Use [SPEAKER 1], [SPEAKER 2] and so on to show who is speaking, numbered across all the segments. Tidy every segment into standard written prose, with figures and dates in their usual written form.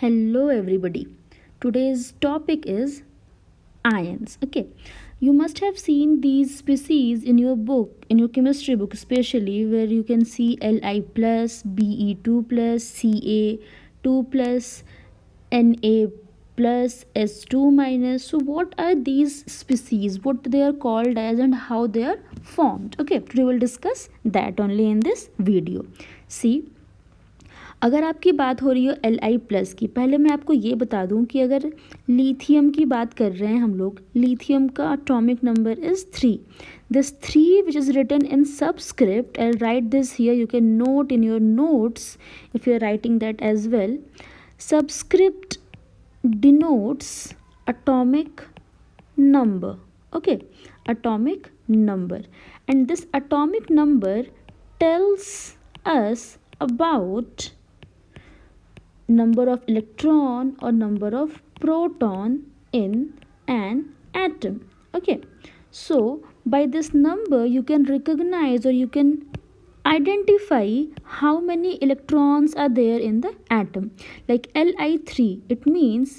[SPEAKER 1] Hello everybody. Today's topic is ions. Okay. You must have seen these species in your book, in your chemistry book especially, where you can see Li plus, Be2 plus, Ca2 plus, Na plus, S2 minus. So what are these species, what they are called as, and how they are formed? Okay, today we'll discuss that only in this video. See, अगर आपकी बात हो रही हो Li+ की, पहले मैं आपको ये बता दूं कि अगर लिथियम की बात कर रहे हैं हम लोग, लिथियम का atomic number is 3. This 3 which is written in subscript, I write this here, you can note in your notes if you are writing that as well. Subscript denotes atomic number. Okay, atomic number, and this atomic number tells us about number of electron or number of proton in an atom. Okay, so by this number you can recognize or you can identify how many electrons are there in the atom. Like Li3, it means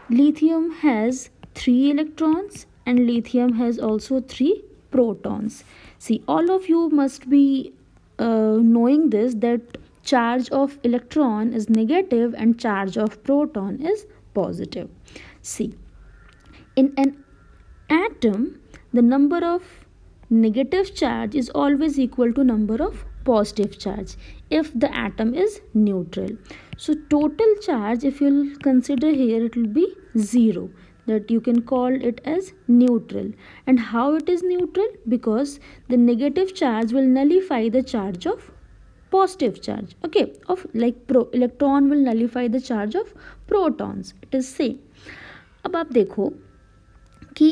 [SPEAKER 1] lithium has 3 electrons and lithium has also 3 protons. See, all of you must be knowing this, that charge of electron is negative and charge of proton is positive. See, in an atom, the number of negative charge is always equal to number of positive charge if the atom is neutral. So total charge, if you'll consider here, it will be 0, that you can call it as neutral. And how it is neutral? Because the negative charge will nullify the charge of positive charge. Okay, of like electron will nullify the charge of protons. It is same. अब आप देखो कि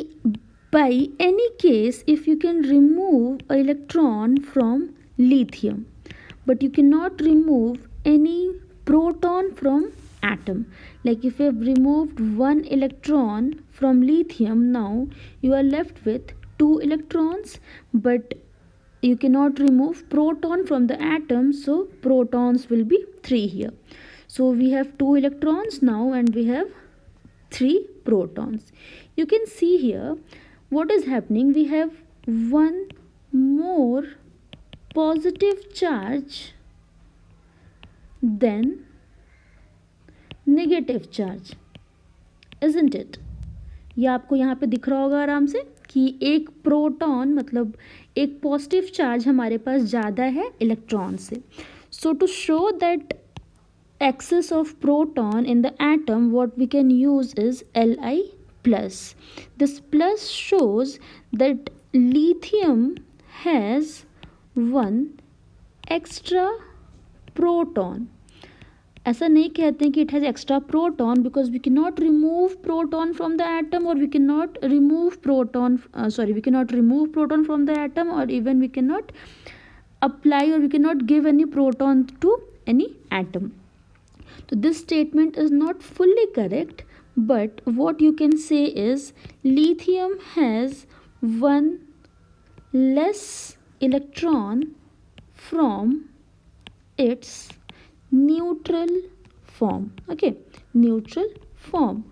[SPEAKER 1] by any case, if you can remove an electron from lithium, but you cannot remove any proton from atom. Like if you have removed one electron from lithium, now you are left with 2 electrons, but you cannot remove proton from the atom, so protons will be 3 here. So we have 2 electrons now and we have 3 protons. You can see here what is happening. We have one more positive charge than negative charge, isn't it? ये आपको यहाँ पे दिख रहा होगा आराम से कि एक प्रोटॉन मतलब एक पॉजिटिव चार्ज हमारे पास ज़्यादा है इलेक्ट्रॉन से. So to show that excess of proton in the atom, what we can use is Li plus. This plus shows that lithium has one extra proton. ऐसा नहीं कहते हैं कि it has extra proton, because we cannot remove proton from the atom, or we cannot remove proton from the atom, or even we cannot apply or we cannot give any proton to any atom. So this statement is not fully correct, but what you can say is lithium has one less electron from its neutral form. Okay, neutral form.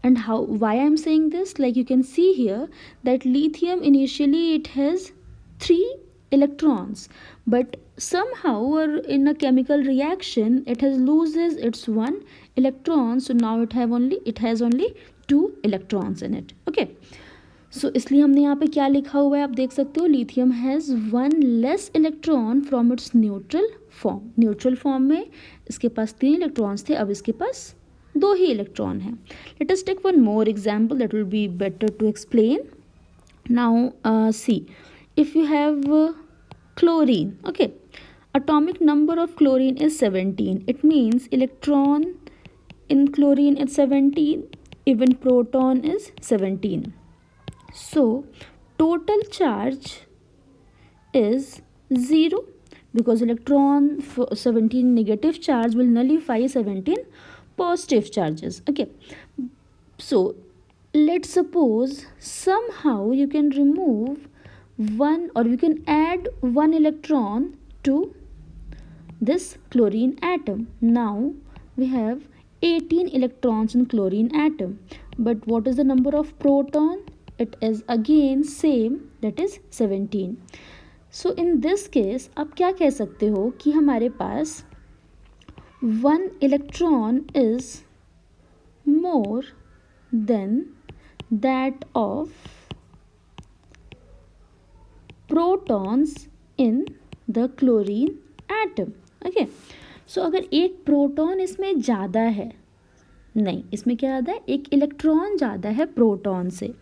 [SPEAKER 1] And why I'm saying this, like you can see here that lithium initially it has 3 electrons, but somehow or in a chemical reaction it has loses its 1 electron, so now it has only 2 electrons in it. Okay, सो इसलिए हमने यहाँ पे क्या लिखा हुआ है आप देख सकते हो, lithium has 1 less electron from its neutral form. Neutral form में इसके पास 3 इलेक्ट्रॉन्स थे, अब इसके पास 2 ही इलेक्ट्रॉन हैं. Let us take one more example that will be better to explain. Now see, if you have chlorine. Okay, atomic number of chlorine is 17. It means electron in chlorine is 17, even proton is 17. So total charge is 0, because electron 17 negative charge will nullify 17 positive charges. Okay, so let's suppose somehow you can remove one, or we can add 1 electron to this chlorine atom. Now we have 18 electrons in chlorine atom. But what is the number of proton? It is again same, that is 17. So in this case आप क्या कह सकते हो कि हमारे पास 1 electron is more than that of protons in the chlorine atom. Okay, so अगर एक proton इसमें ज़्यादा है, नहीं इसमें क्या ज़्यादा है, एक इलेक्ट्रॉन ज़्यादा है प्रोटॉन से,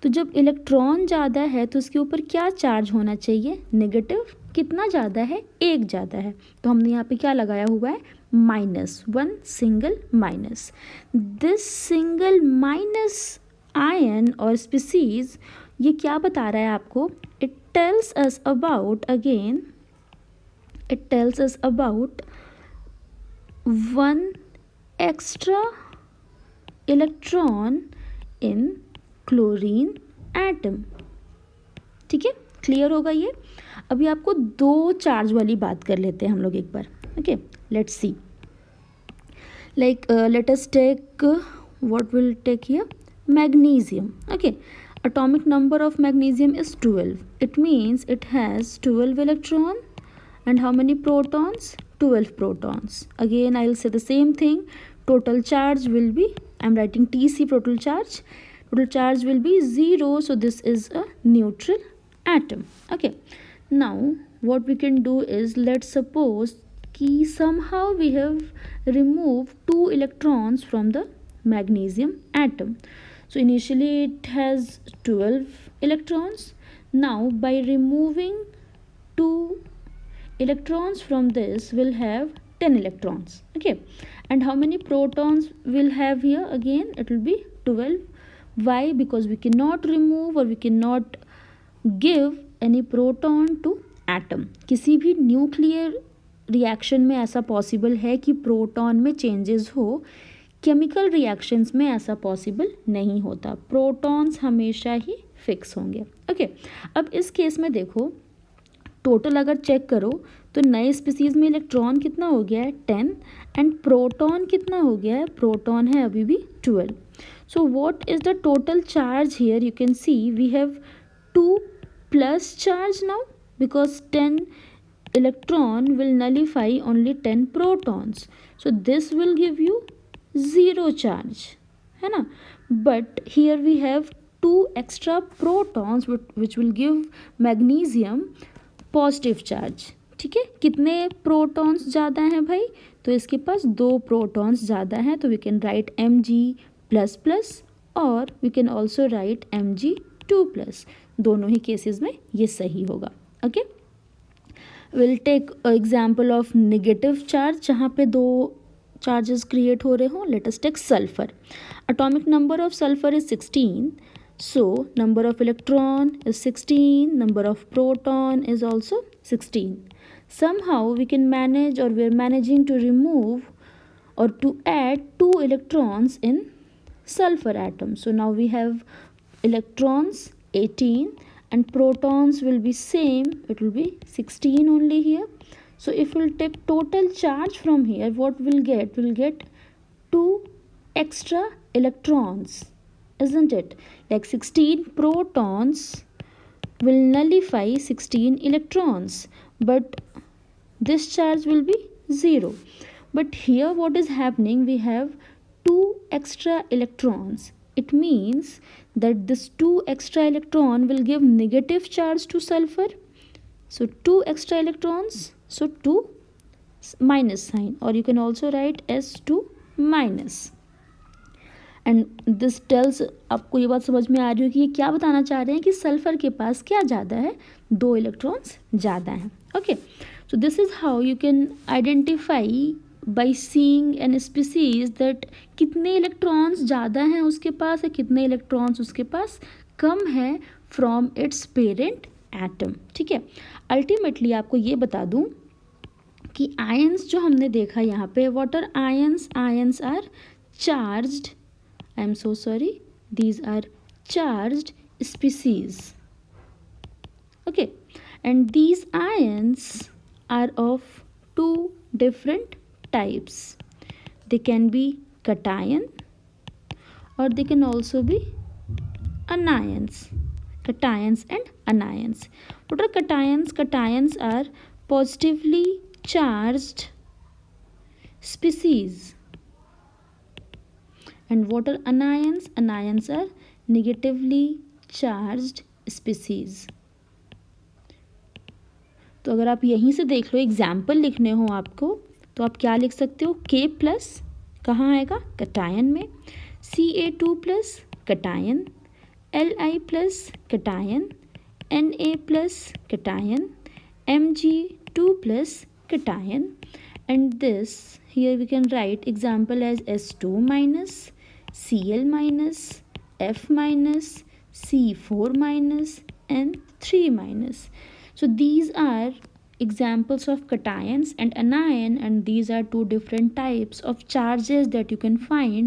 [SPEAKER 1] तो जब इलेक्ट्रॉन ज़्यादा है तो उसके ऊपर क्या चार्ज होना चाहिए, नेगेटिव. कितना ज़्यादा है, एक ज़्यादा है, तो हमने यहाँ पे क्या लगाया हुआ है, -1, single minus. This single minus ion और स्पीसीज ये क्या बता रहा है आपको, it tells us about, again it tells us about 1 extra electron in chlorine atom. ठीक है, क्लियर होगा ये. अभी आपको दो चार्ज वाली बात कर लेते हैं हम लोग एक बार. Okay, let's see. Like let us take, what will take here, magnesium. Okay, atomic number of magnesium is 12. It means it has 12 electron and how many protons, 12 protons. Again I'll say the same thing. Total charge will be, I'm writing TC, total charge will be 0, so this is a neutral atom. Okay, now what we can do is, let's suppose कि somehow we have removed 2 electrons from the magnesium atom. So initially it has 12 electrons. Now by removing 2 electrons from this, will have 10 electrons. Okay, and how many protons will have here, again it will be 12. Why? Because we cannot remove or we cannot give any proton to atom. किसी भी nuclear reaction में ऐसा possible है कि proton में changes हो, chemical reactions में ऐसा पॉसिबल नहीं होता, प्रोटॉन्स हमेशा ही फिक्स होंगे. ओके, अब इस केस में देखो, टोटल अगर चेक करो तो नए स्पीसीज में इलेक्ट्रॉन कितना हो गया है, 10, एंड प्रोटॉन कितना हो गया है, प्रोटॉन है अभी भी 12. So what is the total charge here, you can see we have 2 plus charge now, because 10 electron will nullify only 10 protons, so this will give you 0 charge, है ना. But here we have 2 extra protons which will give magnesium positive charge. ठीक है, कितने protons ज़्यादा हैं भाई, तो इसके पास 2 प्रोटॉन्स ज़्यादा हैं, तो वी कैन राइट Mg++ और we can also write Mg2+. दोनों ही केसेस में ये सही होगा. Okay, will take example of negative charge, जहाँ पे 2 चार्जेस क्रिएट हो रहे हों. Let us take sulphur. Atomic number of sulphur is 16, so number of electron is 16, number of proton is also 16. Somehow we can manage, or we are managing to remove or to add 2 electrons in sulfur atom. So now we have electrons 18 and protons will be same, it will be 16 only here. So if we'll take total charge from here, what we'll get 2 extra electrons, isn't it? Like 16 protons will nullify 16 electrons, but this charge will be 0. But here what is happening, we have 2 extra electrons. It means that this 2 extra electron will give negative charge to sulfur. So 2 extra electrons, so 2 minus sign, or you can also write S2 minus. And this tells, आपको ये बात समझ में आ रही हो कि ये क्या बताना चाह रहे हैं कि सल्फर के पास क्या ज़्यादा है, 2 इलेक्ट्रॉन्स ज़्यादा हैं. Okay, so this is how you can identify by seeing an species that कितने इलेक्ट्रॉन्स ज़्यादा हैं उसके पास या कितने इलेक्ट्रॉन्स उसके पास कम है फ्रॉम इट्स पेरेंट एटम. ठीक है, अल्टीमेटली आपको ये बता दूँ कि आयंस जो हमने देखा यहाँ पे, what are ions, ions are charged, I am so sorry, these are charged species. Okay, and these ions are of 2 different types. They can be cation, or they can also be anions. Cations and anions. What are cations? Cations are positively charged species. And what are anions? Anions are negatively charged species. तो अगर आप यहीं से देख लो, example लिखने हो आपको, तो आप क्या लिख सकते हो? K प्लस कहाँ आएगा? कटायन में. Ca2 plus cation, Li plus cation, Na plus cation, Mg2 plus cation. And this here we can write example as S2 minus, Cl minus, F minus, C4 minus, and 3 minus. So these are examples of cations and anion, and these are two different types of charges that you can find